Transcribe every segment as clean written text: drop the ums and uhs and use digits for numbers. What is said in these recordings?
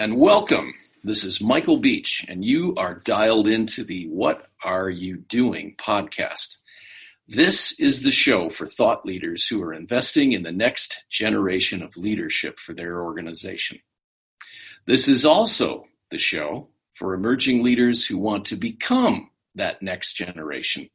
and welcome. This is Michael Beach, and you are dialed into the What Are You Doing podcast. This is the show for thought leaders who are investing in the next generation of leadership for their organization. This is also the show for emerging leaders who want to become that next generation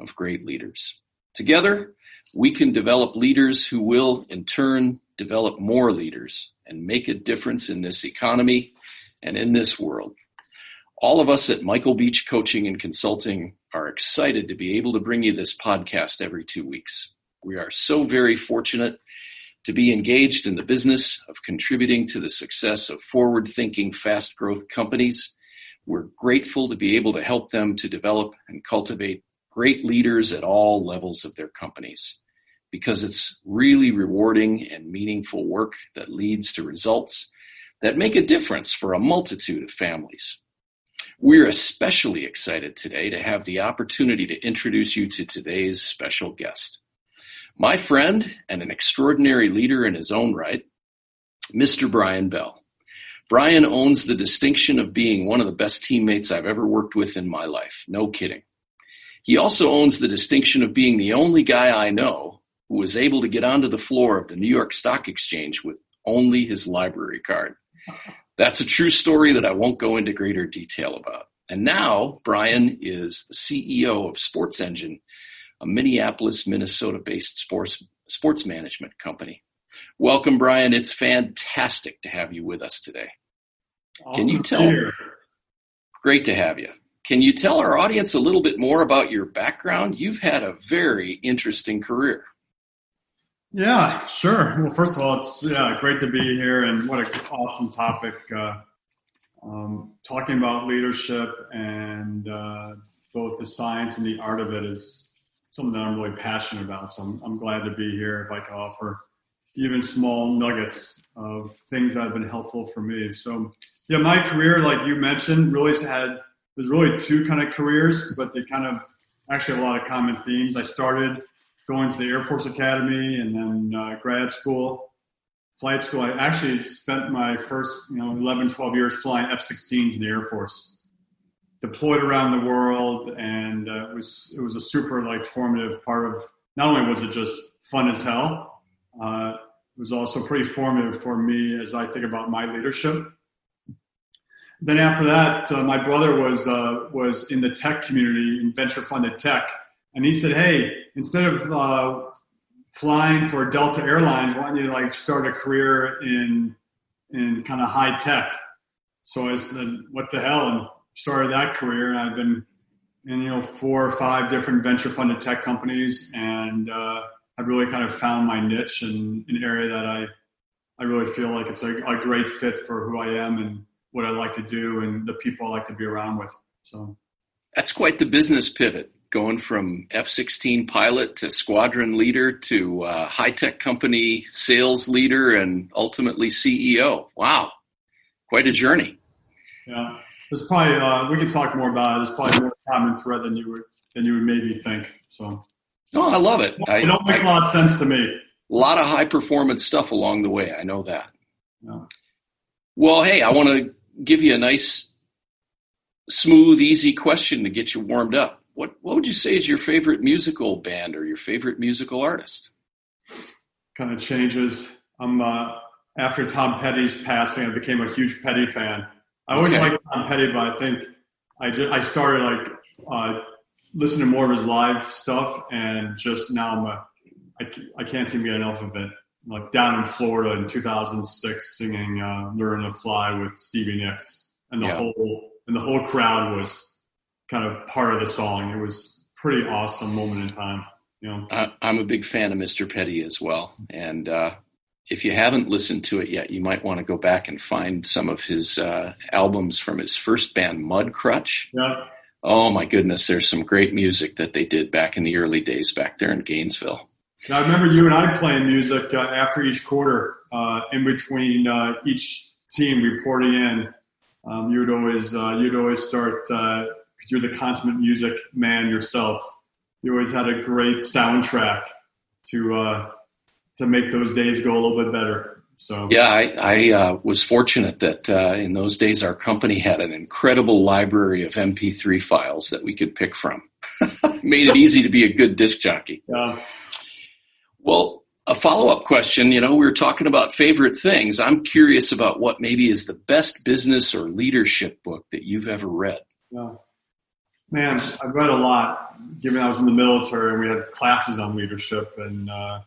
of great leaders. Together, we can develop leaders who will, in turn, develop more leaders and make a difference in this economy and in this world. All of us at Michael Beach Coaching and Consulting are excited to be able to bring you this podcast every 2 weeks. We are so very fortunate to be engaged in the business of contributing to the success of forward-thinking, fast-growth companies. We're grateful to be able to help them to develop and cultivate great leaders at all levels of their companies, because it's really rewarding and meaningful work that leads to results that make a difference for a multitude of families. We're especially excited today to have the opportunity to introduce you to today's special guest. My friend and an extraordinary leader in his own right, Mr. Brian Bell. Brian owns the distinction of being one of the best teammates I've ever worked with in my life. No kidding. He also owns the distinction of being the only guy I know who was able to get onto the floor of the New York Stock Exchange with only his library card. That's a true story that I won't go into greater detail about. And now Brian is the CEO of SportsEngine, a Minneapolis, Minnesota-based sports management company. Welcome, Brian. It's fantastic to have you with us today. Awesome. Can you tell? Great to have you. Can you tell our audience a little bit more about your background? You've had a very interesting career. Yeah, sure. Well, first of all, it's great to be here, and what an awesome topic. Talking about leadership and both the science and the art of it is something that I'm really passionate about. So I'm glad to be here if I can offer even small nuggets of things that have been helpful for me. So yeah, my career, like you mentioned, there's really two kind of careers, but they kind of actually have a lot of common themes. I started going to the Air Force Academy and then grad school, flight school. I actually spent my first 11, 12 years flying F-16s in the Air Force, deployed around the world, and it was a super formative part of, not only was it just fun as hell, it was also pretty formative for me as I think about my leadership. Then after that, my brother was in the tech community, in venture-funded tech, and he said, "Hey, instead of flying for Delta Airlines, why don't you start a career in kind of high tech?" So I said, "What the hell?" and started that career. And I've been in 4 or 5 different venture-funded tech companies, and I've really kind of found my niche in an area that I really feel like it's a great fit for who I am and what I like to do and the people I like to be around with. So that's quite the business pivot, going from F-16 pilot to squadron leader to high-tech company sales leader and ultimately CEO. Wow, quite a journey. Yeah, there's probably we can talk more about it. There's probably more common thread than you would maybe think. So, no, I love it. It all makes a lot of sense to me. A lot of high-performance stuff along the way. I know that. Yeah. Well, hey, I want to give you a nice, smooth, easy question to get you warmed up. What would you say is your favorite musical band or your favorite musical artist? Kind of changes. I'm after Tom Petty's passing, I became a huge Petty fan. I always liked Tom Petty, but I think I started listening to more of his live stuff, and just now I can't seem to get enough of it. Like down in Florida in 2006, singing "Learn to Fly" with Stevie Nicks, and the whole crowd was kind of part of the song. It was a pretty awesome moment in time. I'm a big fan of Mr. Petty as well, and if you haven't listened to it yet, you might want to go back and find some of his albums from his first band, Mudcrutch. Yeah. Oh my goodness, there's some great music that they did back in the early days back there in Gainesville. I remember you and I playing music after each quarter, in between each team reporting in. You'd always start, because you're the consummate music man yourself. You always had a great soundtrack to make those days go a little bit better. So yeah, I was fortunate that in those days our company had an incredible library of MP3 files that we could pick from. Made it easy to be a good disc jockey. yeah. Well, a follow-up question, we were talking about favorite things. I'm curious about what maybe is the best business or leadership book that you've ever read. Yeah. Man, I've read a lot, given I was in the military and we had classes on leadership. But I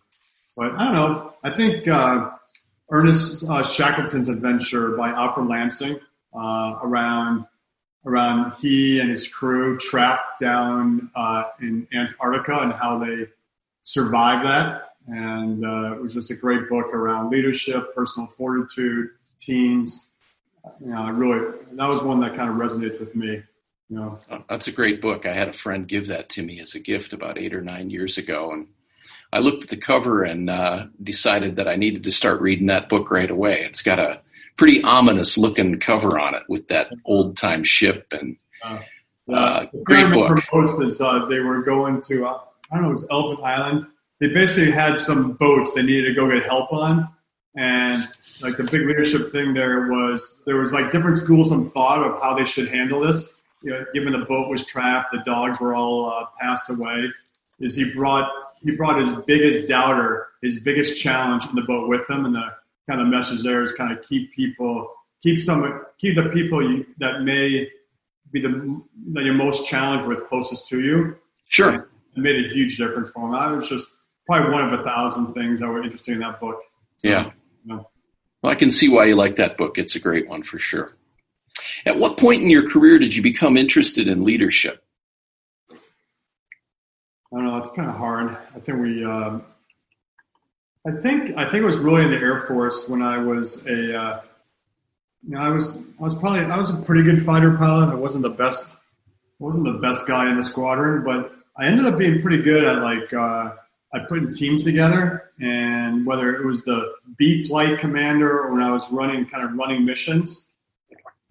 don't know. I think Ernest Shackleton's adventure by Alfred Lansing around he and his crew trapped down in Antarctica and how they survived that. And it was just a great book around leadership, personal fortitude, teams. That was one that kind of resonates with me. That's a great book. I had a friend give that to me as a gift about 8 or 9 years ago. And I looked at the cover and decided that I needed to start reading that book right away. It's got a pretty ominous looking cover on it with that old time ship and great book. They were going to, I don't know, it was Elephant Island. They basically had some boats they needed to go get help on. And like the big leadership thing there was like different schools of thought of how they should handle this. Given the boat was trapped, the dogs were all passed away, is he brought his biggest doubter, his biggest challenge in the boat with him. And the kind of message there is kind of keep the people that may be that you're most challenged with closest to you. Sure. And it made a huge difference for him. I was just probably one of 1,000 things that were interesting in that book. So, yeah. Well, I can see why you like that book. It's a great one for sure. At what point in your career did you become interested in leadership? I don't know. It's kind of hard. I think I think it was really in the Air Force when I was I was a pretty good fighter pilot. I wasn't the best guy in the squadron, but I ended up being pretty good at putting teams together. And whether it was the B flight commander or when I was running missions,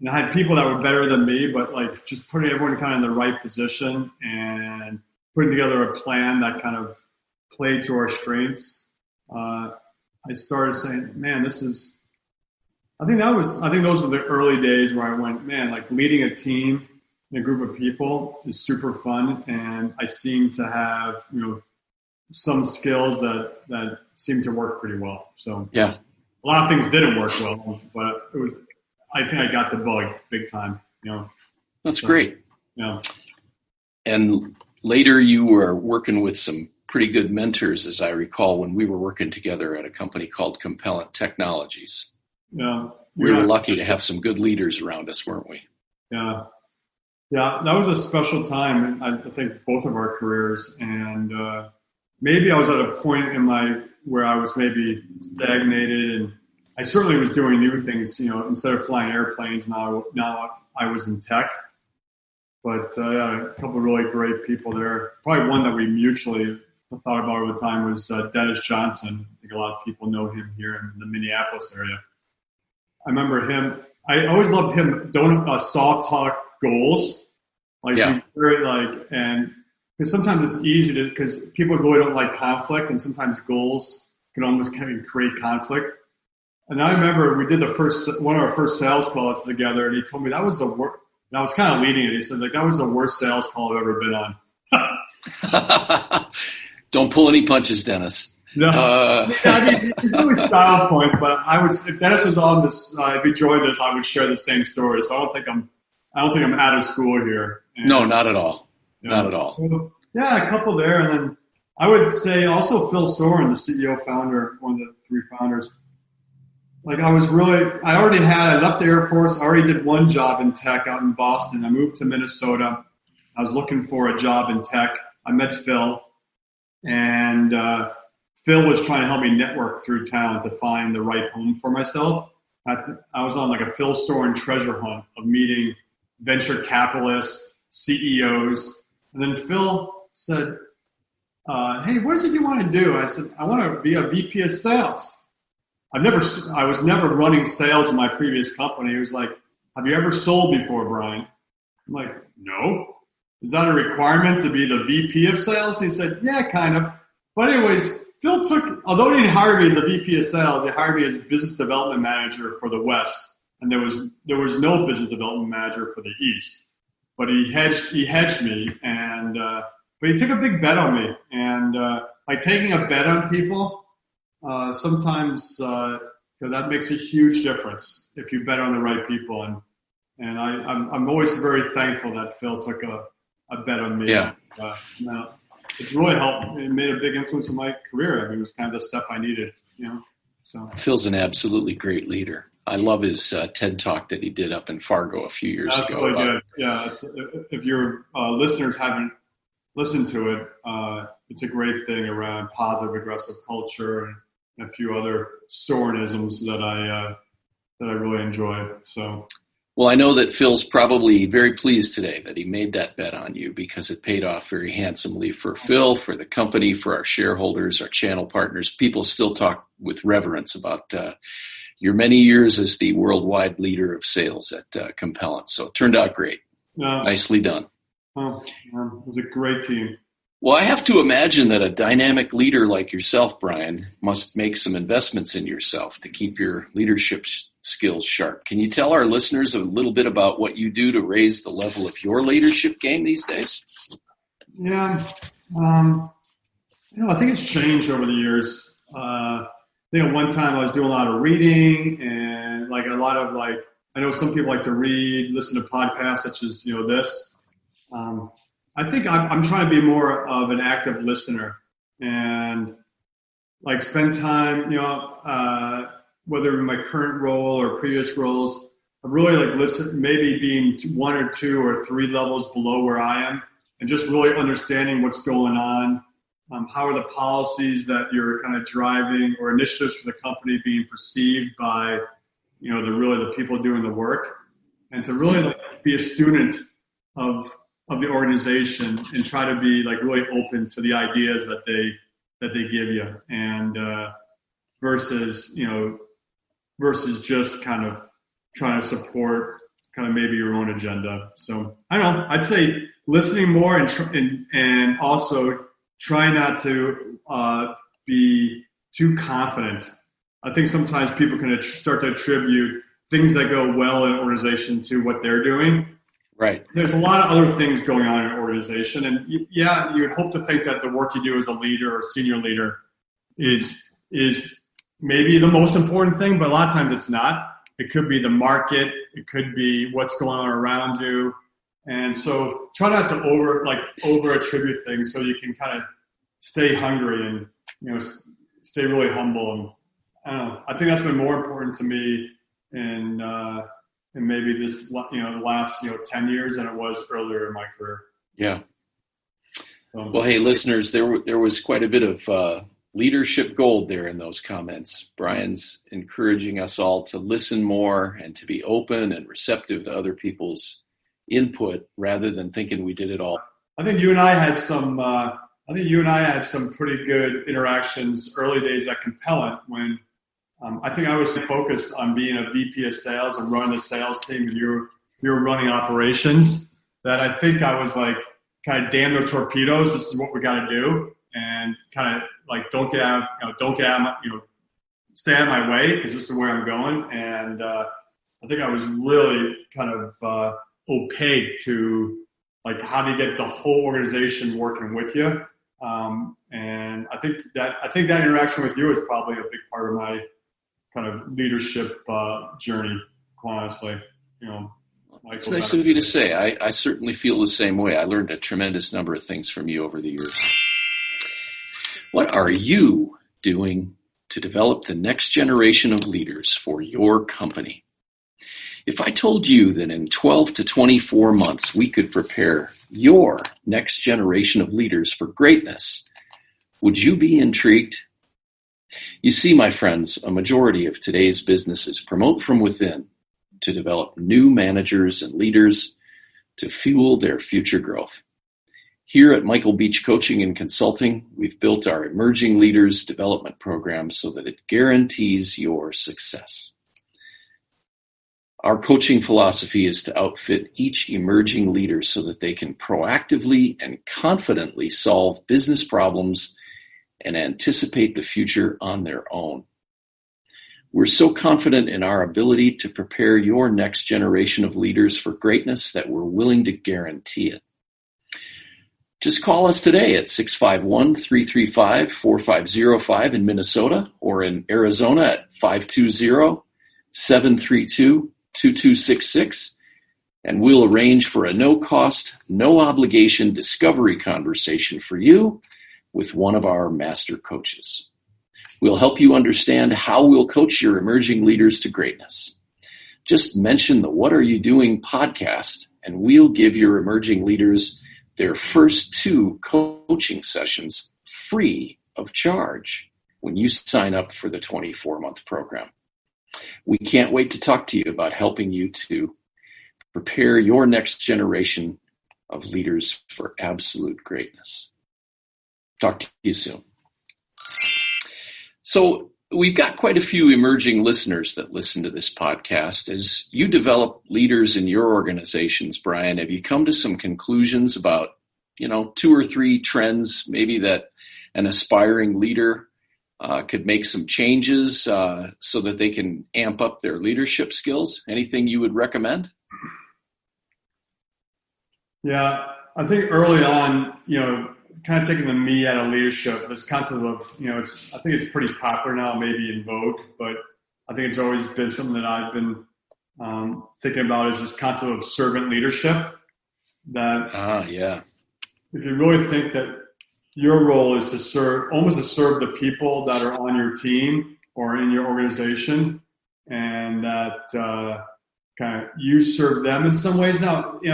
and I had people that were better than me, but like just putting everyone kind of in the right position and putting together a plan that kind of played to our strengths. I started saying, man, I think those are the early days where I went, man, like leading a team, a group of people is super fun. And I seem to have, some skills that seem to work pretty well. So yeah, a lot of things didn't work well, but I think I got the bug big time, That's great. Yeah. And later you were working with some pretty good mentors, as I recall, when we were working together at a company called Compellent Technologies. Yeah. We were lucky to have some good leaders around us, weren't we? Yeah. Yeah, that was a special time, I think, both of our careers. And maybe I was at a point where I was maybe stagnated, and I certainly was doing new things, instead of flying airplanes, now I was in tech. But a couple of really great people there. Probably one that we mutually thought about over the time was Dennis Johnson. I think a lot of people know him here in the Minneapolis area. I remember him. I always loved him. Soft talk goals, and because sometimes it's easy because people really don't like conflict, and sometimes goals can almost kind of create conflict. And I remember we did one of our first sales calls together, and he told me that was the worst. And I was kind of leading it. He said, that was the worst sales call I've ever been on. Don't pull any punches, Dennis. No, it's always style points, but if Dennis was on this, if he joined us, I would share the same story. So I don't think I'm out of school here. And, no, not at all. Not at all. So, yeah, a couple there, and then I would say also Phil Soren, the CEO founder, one of the 3 founders. I left the Air Force. I already did one job in tech out in Boston. I moved to Minnesota. I was looking for a job in tech. I met Phil, and Phil was trying to help me network through town to find the right home for myself. I was on a Phil Soren treasure hunt of meeting venture capitalists, CEOs. And then Phil said, hey, what is it you want to do? I said, I want to be a VP of sales. I was never running sales in my previous company. He was like, have you ever sold before, Brian? I'm like, no. Is that a requirement to be the VP of sales? And he said, yeah, kind of. But anyways, Phil although he didn't hire me as a VP of sales, he hired me as a business development manager for the West, and there was no business development manager for the East. But he hedged me, and but he took a big bet on me, and like taking a bet on people, sometimes that makes a huge difference if you bet on the right people, and I'm always very thankful that Phil took a bet on me. Yeah. Now, it's really helped. It made a big influence in my career. I mean, it was kind of the step I needed, So Phil's an absolutely great leader. I love his TED Talk that he did up in Fargo a few years ago. That's really good. Yeah, if your listeners haven't listened to it, it's a great thing around positive aggressive culture and a few other Sorenisms that I really enjoy. So. Well, I know that Phil's probably very pleased today that he made that bet on you, because it paid off very handsomely for Phil, for the company, for our shareholders, our channel partners. People still talk with reverence about your many years as the worldwide leader of sales at Compellent. So it turned out great. Nicely done. It was a great team. Well, I have to imagine that a dynamic leader like yourself, Brian, must make some investments in yourself to keep your leadership skills sharp. Can you tell our listeners a little bit about what you do to raise the level of your leadership game these days? Yeah. I think it's changed over the years. I think at one time I was doing a lot of reading and like a lot of I know some people like to read, listen to podcasts such as, this. I think I'm trying to be more of an active listener and spend time, whether in my current role or previous roles, I've really listen, maybe being 1 or 2 or 3 levels below where I am and just really understanding what's going on. How are the policies that you're kind of driving or initiatives for the company being perceived by, the people doing the work, and to really be a student of the organization and try to be really open to the ideas that they give you, and versus just kind of trying to support kind of maybe your own agenda. So I don't know. I'd say listening more and also try not to be too confident. I think sometimes people can start to attribute things that go well in an organization to what they're doing. Right. There's a lot of other things going on in an organization. And you would hope to think that the work you do as a leader or senior leader is maybe the most important thing, but a lot of times it's not. It could be the market. It could be what's going on around you. And so try not to over attribute things so you can kind of stay hungry and, stay really humble. And I don't know. I think that's been more important to me in maybe this, the last, 10 years than it was earlier in my career. Yeah. Well, hey, listeners, there was quite a bit of leadership gold there in those comments. Brian's encouraging us all to listen more and to be open and receptive to other people's input rather than thinking we did it all. I think you and I had some pretty good interactions early days at Compellent when I think I was focused on being a VP of sales and running the sales team, and you were running operations. That I think I was kind of damn no torpedoes. This is what we got to do, and kind of don't get out, stay out of my way because this is where I'm going. And I think I was really kind of opaque to how do you get the whole organization working with you. And I think that interaction with you is probably a big part of my kind of leadership journey, quite honestly. It's nice of you to say. I certainly feel the same way. I learned a tremendous number of things from you over the years. What are you doing to develop the next generation of leaders for your company? If I told you that in 12 to 24 months we could prepare your next generation of leaders for greatness, would you be intrigued? You see, my friends, a majority of today's businesses promote from within to develop new managers and leaders to fuel their future growth. Here at Michael Beach Coaching and Consulting, we've built our Emerging Leaders Development Program so that it guarantees your success. Our coaching philosophy is to outfit each emerging leader so that they can proactively and confidently solve business problems and anticipate the future on their own. We're so confident in our ability to prepare your next generation of leaders for greatness that we're willing to guarantee it. Just call us today at 651-335-4505 in Minnesota or in Arizona at 520-732-2266, and we'll arrange for a no-cost, no-obligation discovery conversation for you with one of our master coaches. We'll help you understand how we'll coach your emerging leaders to greatness. Just mention the What Are You Doing podcast, and we'll give your emerging leaders their first 2 coaching sessions free of charge when you sign up for the 24-month program. We can't wait to talk to you about helping you to prepare your next generation of leaders for absolute greatness. Talk to you soon. So we've got quite a few emerging listeners that listen to this podcast. As you develop leaders in your organizations, Brian, have you come to some conclusions about, 2 or 3 trends maybe that an aspiring leader could make some changes so that they can amp up their leadership skills? Anything you would recommend? Yeah, I think early on, kind of taking the me out of leadership, this concept of, I think it's pretty popular now, maybe in vogue, but I think it's always been something that I've been thinking about is this concept of servant leadership. That if you really think that your role is to serve the people that are on your team or in your organization, and that kind of you serve them in some ways. Now, we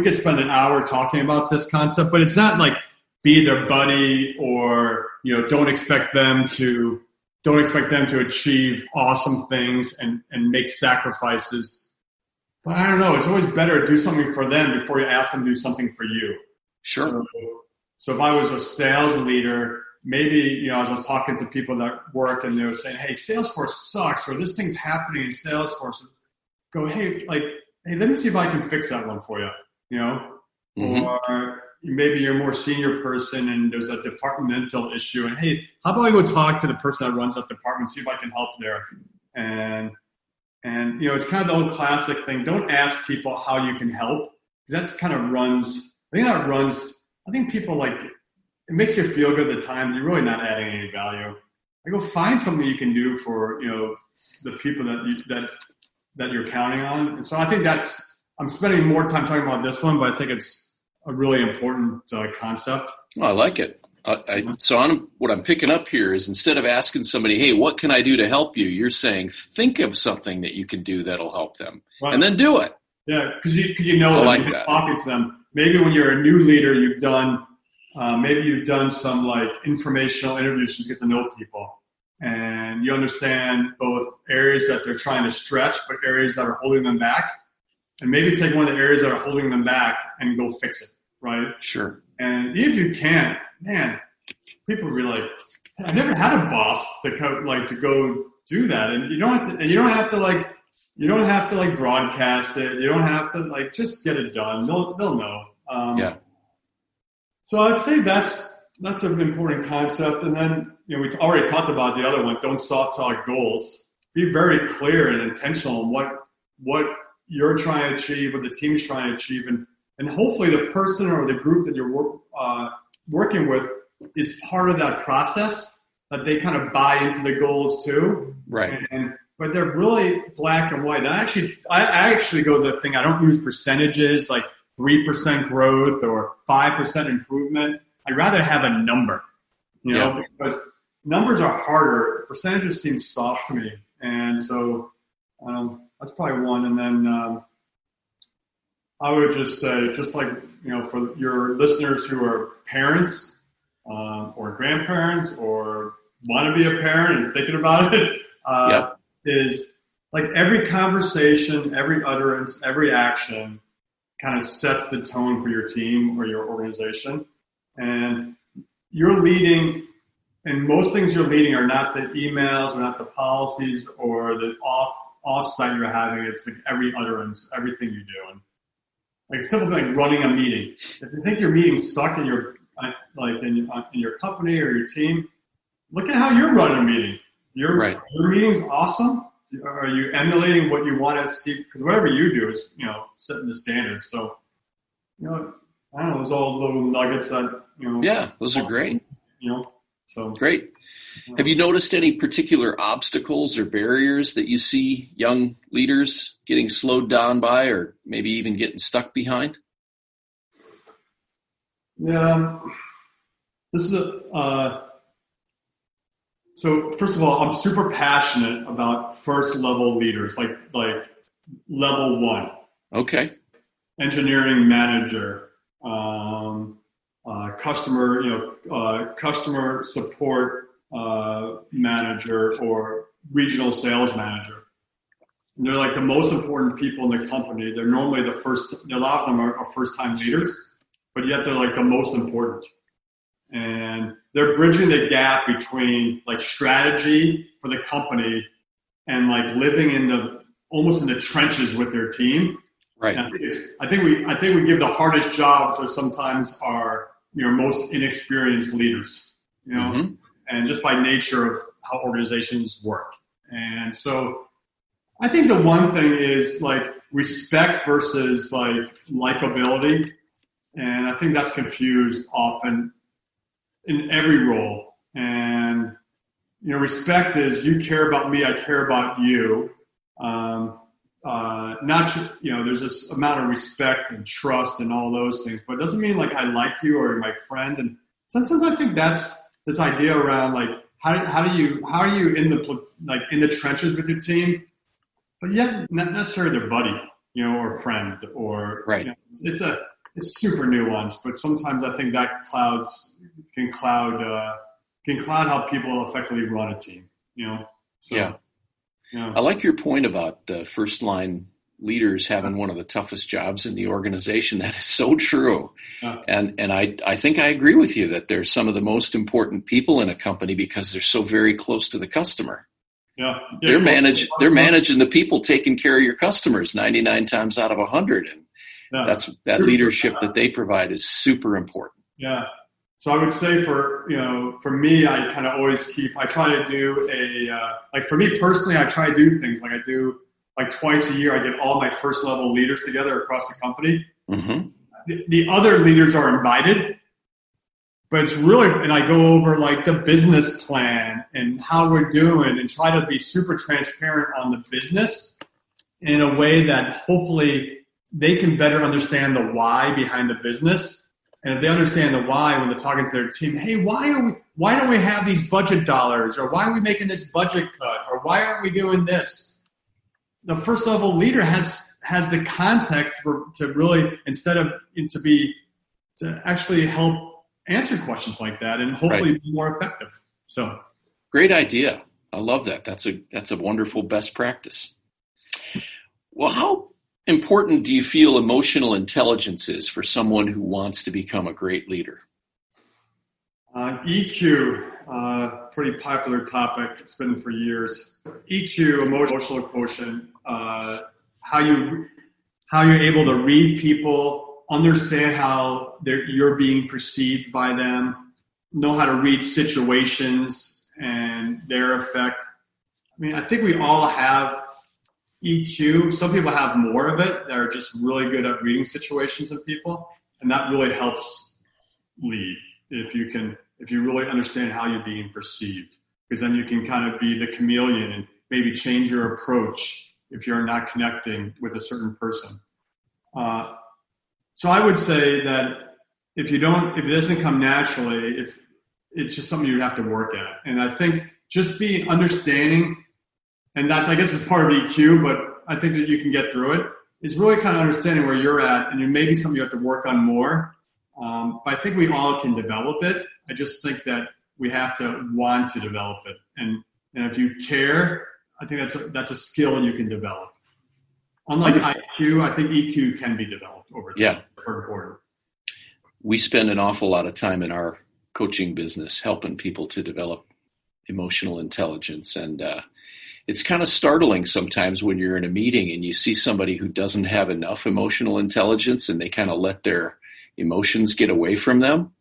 could spend an hour talking about this concept, but it's not like be their buddy or, don't expect them to achieve awesome things and make sacrifices. But I don't know, it's always better to do something for them before you ask them to do something for you. Sure. So if I was a sales leader, maybe, as I was talking to people that work and they were saying, hey, Salesforce sucks, or this thing's happening in Salesforce, go, hey, let me see if I can fix that one for you, Mm-hmm. Or maybe you're a more senior person and there's a departmental issue, and hey, how about I go talk to the person that runs that department, see if I can help there. And it's kind of the old classic thing. Don't ask people how you can help, because that's kind of I think people it makes you feel good at the time. You're really not adding any value. Go find something you can do for, the people that you're counting on. And so I think I'm spending more time talking about this one, but I think it's a really important concept. Well, I like it. What I'm picking up here is, instead of asking somebody, hey, what can I do to help you? You're saying, think of something that you can do that'll help them, right, and then do it. Yeah, because you've been talking to them. Maybe when you're a new leader, you've done some informational interviews to get to know people, and you understand both areas that they're trying to stretch, but areas that are holding them back. And maybe take one of the areas that are holding them back and go fix it, right? Sure. And if you can't, man, people will be like, I never had a boss to go do that. And you don't have to broadcast it. You don't have to just get it done. They'll know. Yeah. So I'd say that's an important concept. And then, we already talked about the other one. Don't soft talk goals. Be very clear and intentional on what you're trying to achieve, what the team's trying to achieve, and hopefully the person or the group that you're working with is part of that process, that they kind of buy into the goals too. Right. But they're really black and white. I actually go the thing, I don't use percentages like 3% growth or 5% improvement. I'd rather have a number, because numbers are harder. Percentages seem soft to me. And so, that's probably one. And then I would just say, for your listeners who are parents or grandparents or want to be a parent and thinking about it, is every conversation, every utterance, every action kind of sets the tone for your team or your organization. And you're leading, and most things you're leading are not the emails or not the policies or the offsite you're having. It's every utterance, everything you do. And simple thing, running a meeting. If you think your meetings suck and you're in your company or your team, look at how you're running a meeting. Your meeting's awesome. Are you emulating what you want to see? Because whatever you do is, setting the standards. So, I don't know, those all little nuggets that, Yeah, those are great. So great. Have you noticed any particular obstacles or barriers that you see young leaders getting slowed down by, or maybe even getting stuck behind? Yeah, this is so first of all, I'm super passionate about first level leaders, like level one. Okay. Engineering manager, customer support manager, or regional sales manager. And they're like the most important people in the company. They're normally a lot of them are first-time leaders, but yet they're like the most important. And they're bridging the gap between like strategy for the company and like living almost in the trenches with their team. Right. I think we give the hardest job to sometimes our most inexperienced leaders, Mm-hmm. and just by nature of how organizations work. And so I think the one thing is like respect versus like likability. And I think that's confused often in every role. And, respect is you care about me, I care about you. There's this amount of respect and trust and all those things, but it doesn't mean like I like you or you're my friend. And sometimes I think that's this idea around like, how are you in the trenches with your team, but yet not necessarily their buddy, or friend, or, right. It's super nuanced, but sometimes I think that can cloud how people effectively run a team, So, yeah. I like your point about the first line leaders having one of the toughest jobs in the organization. That is so true. Yeah. And I think I agree with you that they're some of the most important people in a company because they're so very close to the customer. Yeah. They're managing the people taking care of your customers 99 times out of 100. And that leadership that they provide is super important. Yeah. So I would say for me, I kind of always I try to do for me personally, I try to do things like I do like twice a year. I get all my first level leaders together across the company. Mm-hmm. The other leaders are invited, but it's really, and I go over like the business plan and how we're doing and try to be super transparent on the business in a way that hopefully they can better understand the why behind the business. And if they understand the why when they're talking to their team, hey, why don't we have these budget dollars? Or why are we making this budget cut? Or why aren't we doing this? The first level leader has the context to really, to actually help answer questions like that and hopefully be more effective. So great idea. I love that. That's a wonderful best practice. Well, how important do you feel emotional intelligence is for someone who wants to become a great leader? EQ, pretty popular topic. It's been for years. EQ, emotional quotient, how you're able to read people, understand how you're being perceived by them, know how to read situations and their effect. I mean, I think we all have EQ. Some people have more of it. They're just really good at reading situations and people, and that really helps lead if you really understand how you're being perceived, because then you can kind of be the chameleon and maybe change your approach if you're not connecting with a certain person. So I would say that if it doesn't come naturally, it's just something you have to work at. And I think just being understanding, and that I guess is part of EQ, but I think that you can get through it, is really kind of understanding where you're at, and it may be something you have to work on more. But I think we all can develop it. I just think that we have to want to develop it. And if you care, I think that's a skill you can develop. Unlike IQ, I think EQ can be developed over time. Yeah. Important. We spend an awful lot of time in our coaching business helping people to develop emotional intelligence. And it's kind of startling sometimes when you're in a meeting and you see somebody who doesn't have enough emotional intelligence and they kind of let their emotions get away from them.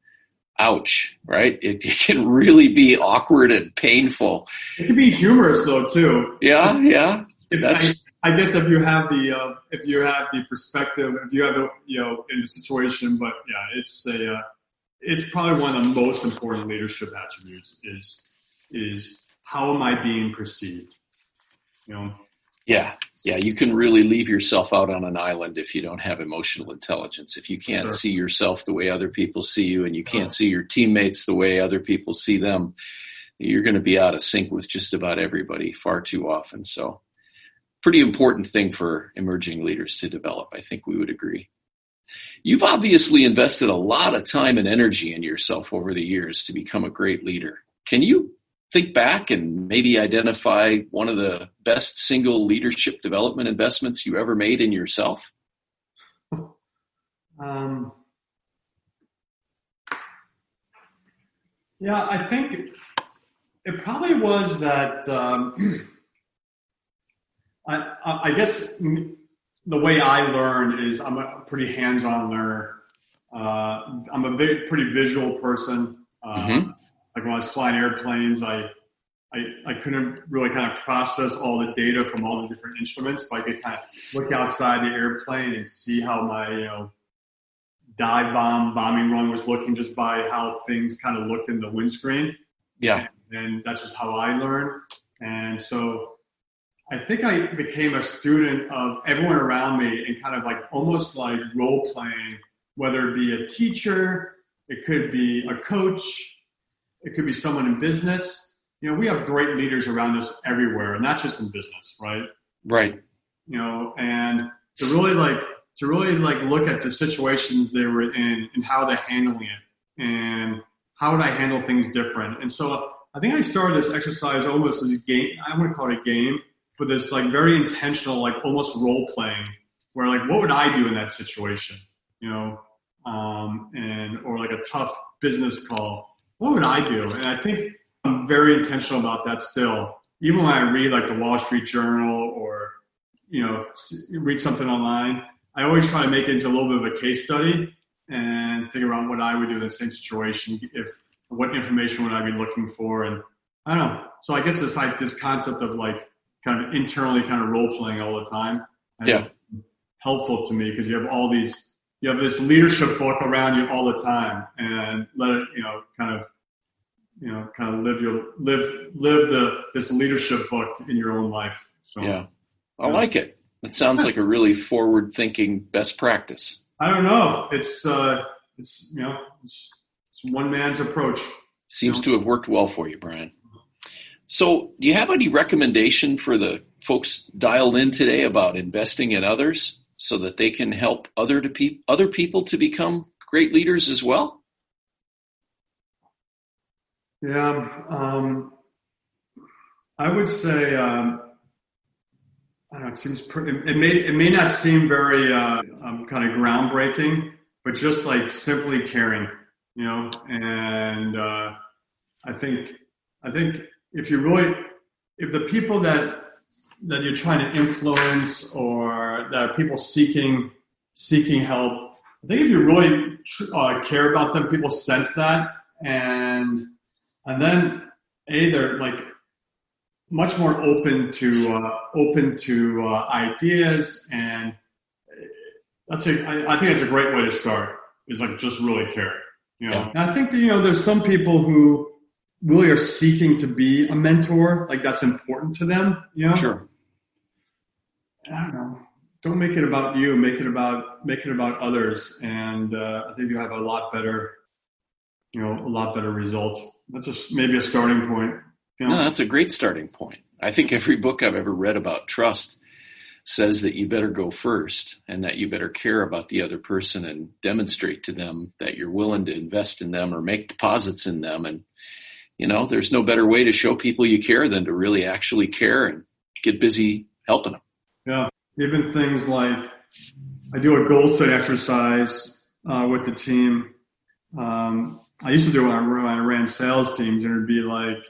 ouch, right? It can really be awkward and painful. It can be humorous though too. Yeah. I guess if you have the perspective, if you have the in the situation, but yeah, it's probably one of the most important leadership attributes is how am I being perceived? Yeah. You can really leave yourself out on an island if you don't have emotional intelligence. If you can't see yourself the way other people see you, and you can't see your teammates the way other people see them, you're going to be out of sync with just about everybody far too often. So pretty important thing for emerging leaders to develop. I think we would agree. You've obviously invested a lot of time and energy in yourself over the years to become a great leader. Can you think back and maybe identify one of the best single leadership development investments you ever made in yourself? Yeah, I think it probably was that. I guess the way I learn is I'm a pretty hands-on learner. I'm a pretty visual person. Like when I was flying airplanes, I couldn't really kind of process all the data from all the different instruments, but I could kind of look outside the airplane and see how my bombing run was looking just by how things kind of looked in the windscreen. Yeah. And that's just how I learned. And so I think I became a student of everyone around me and kind of like almost like role playing, whether it be a teacher, it could be a coach, it could be someone in business. We have great leaders around us everywhere, and not just in business, right? Right. And to really look at the situations they were in and how they're handling it and how would I handle things different. And so I think I started this exercise almost as a game. I wouldn't call it a game, but this like very intentional, like almost role playing, where like what would I do in that situation, or like a tough business call. What would I do? And I think I'm very intentional about that still. Even when I read like the Wall Street Journal or, read something online, I always try to make it into a little bit of a case study and think about what I would do in the same situation. What information would I be looking for? And I don't know. So I guess it's like this concept of like kind of internally kind of role playing all the time. That's helpful to me because you have this leadership book around you all the time, and let it, kind of live this leadership book in your own life. So yeah, I like it. It sounds like a really forward-thinking best practice. I don't know. It's one man's approach. Seems to have worked well for you, Brian. So, do you have any recommendation for the folks dialed in today about investing in others so that they can help other people to become great leaders as well? Yeah, I would say I don't know. It seems it may not seem very kind of groundbreaking, but just like simply caring, And I think if the people that you're trying to influence or that are people seeking help, I think if you really care about them, people sense that, and then they're like much more open to ideas, and I think that's a great way to start. Is like just really care, Yeah. And I think that there's some people who really are seeking to be a mentor, like that's important to them, Sure. I don't know. Don't make it about you. Make it about others, and I think you have a lot better result. That's just maybe a starting point. No, that's a great starting point. I think every book I've ever read about trust says that you better go first and that you better care about the other person and demonstrate to them that you're willing to invest in them or make deposits in them. And, there's no better way to show people you care than to really actually care and get busy helping them. Yeah. Even things like I do a goal set exercise with the team. I used to do it when I ran sales teams, and it'd be like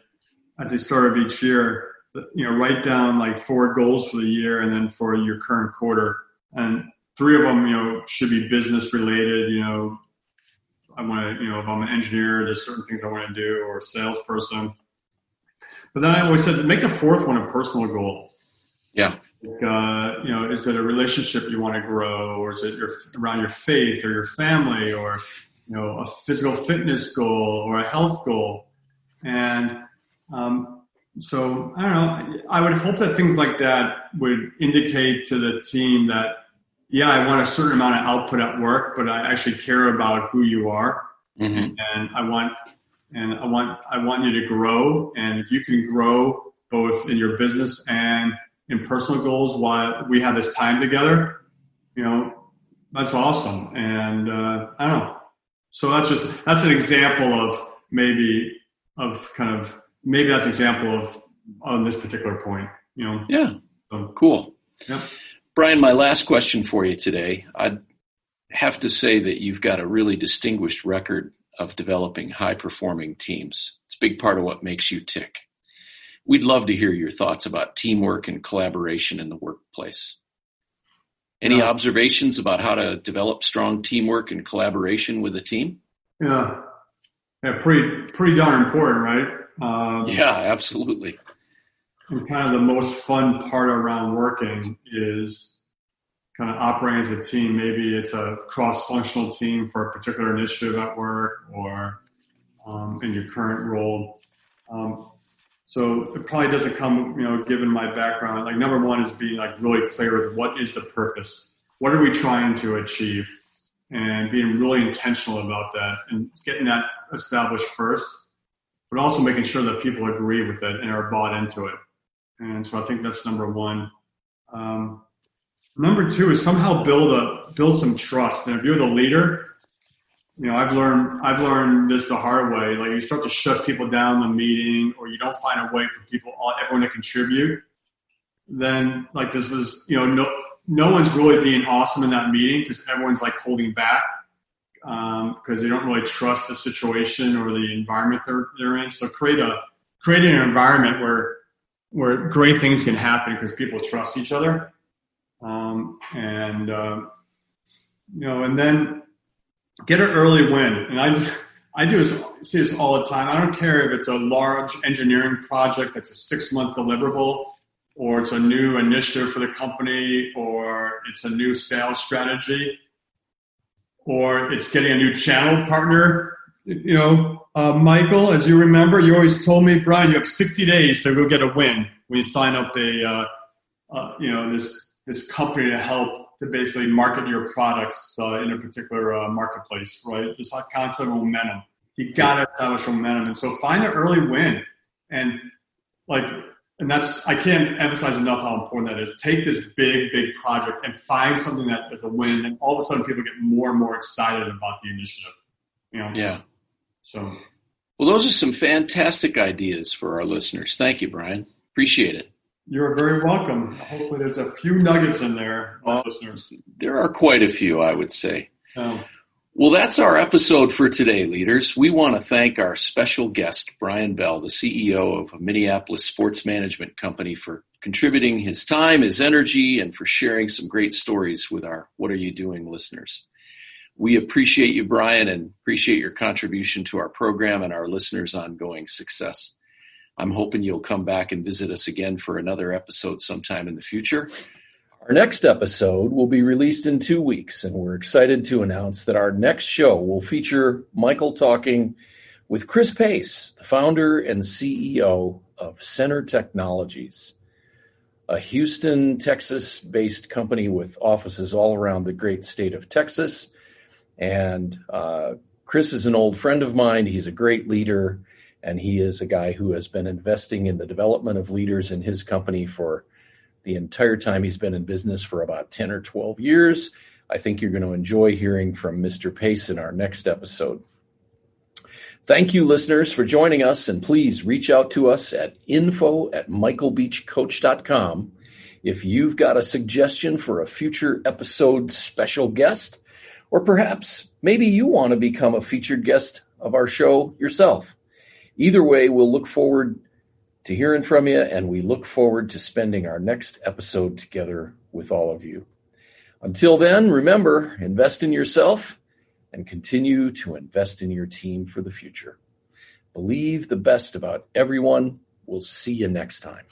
at the start of each year, write down like 4 goals for the year and then for your current quarter. And 3 of them, should be business related, I want to, if I'm an engineer, there's certain things I want to do, or a salesperson. But then I always said, make the fourth one a personal goal. Yeah. Is it a relationship you want to grow, or is it around your faith or your family, or, a physical fitness goal or a health goal? And so I don't know, I would hope that things like that would indicate to the team that, yeah, I want a certain amount of output at work, but I actually care about who you are. Mm-hmm. And I want you to grow. And if you can grow both in your business and in personal goals while we have this time together, that's awesome. And I don't know. So that's an example of maybe that's an example of on this particular point, Yeah. So, cool. Yeah. Brian, my last question for you today. I'd have to say that you've got a really distinguished record of developing high-performing teams. It's a big part of what makes you tick. We'd love to hear your thoughts about teamwork and collaboration in the workplace. Any observations about how to develop strong teamwork and collaboration with a team? Yeah, pretty darn important, right? Yeah, absolutely. And kind of the most fun part around working is kind of operating as a team. Maybe it's a cross-functional team for a particular initiative at work, or in your current role. So it probably doesn't come, given my background. Like, number one is being really clear with what is the purpose, what are we trying to achieve, and being really intentional about that and getting that established first, but also making sure that people agree with it and are bought into it. And so I think that's number one. Number two is somehow build some trust. And if you're the leader, I've learned this the hard way. Like, you start to shut people down in the meeting, or you don't find a way for everyone to contribute. Then this is, no one's really being awesome in that meeting because everyone's holding back because they don't really trust the situation or the environment they're in. So creating an environment where great things can happen because people trust each other. And then get an early win. And I see this all the time. I don't care if it's a large engineering project that's a 6-month deliverable, or it's a new initiative for the company, or it's a new sales strategy, or it's getting a new channel partner. Michael, as you remember, you always told me, Brian, you have 60 days to go get a win when you sign up this company to help to basically market your products in a particular marketplace, right? This concept of momentum. You got to establish momentum. And so find an early win. And that's, I can't emphasize enough how important that is. Take this big project and find something that is a win, and all of a sudden people get more and more excited about the initiative. Yeah. So. Well, those are some fantastic ideas for our listeners. Thank you, Brian. Appreciate it. You're very welcome. Hopefully there's a few nuggets in there, listeners. There are quite a few, I would say. Well, that's our episode for today, leaders. We want to thank our special guest, Brian Bell, the CEO of a Minneapolis sports management company, for contributing his time, his energy, and for sharing some great stories with our What Are You Doing listeners. We appreciate you, Brian, and appreciate your contribution to our program and our listeners' ongoing success. I'm hoping you'll come back and visit us again for another episode sometime in the future. Our next episode will be released in 2 weeks, and we're excited to announce that our next show will feature Michael talking with Chris Pace, the founder and CEO of Center Technologies, a Houston, Texas-based company with offices all around the great state of Texas. And Chris is an old friend of mine. He's a great leader, and he is a guy who has been investing in the development of leaders in his company for the entire time he's been in business, for about 10 or 12 years. I think you're going to enjoy hearing from Mr. Pace in our next episode. Thank you, listeners, for joining us, and please reach out to us at info@michaelbeachcoach.com if you've got a suggestion for a future episode special guest, or perhaps maybe you want to become a featured guest of our show yourself. Either way, we'll look forward to hearing from you, and we look forward to spending our next episode together with all of you. Until then, remember, invest in yourself and continue to invest in your team for the future. Believe the best about everyone. We'll see you next time.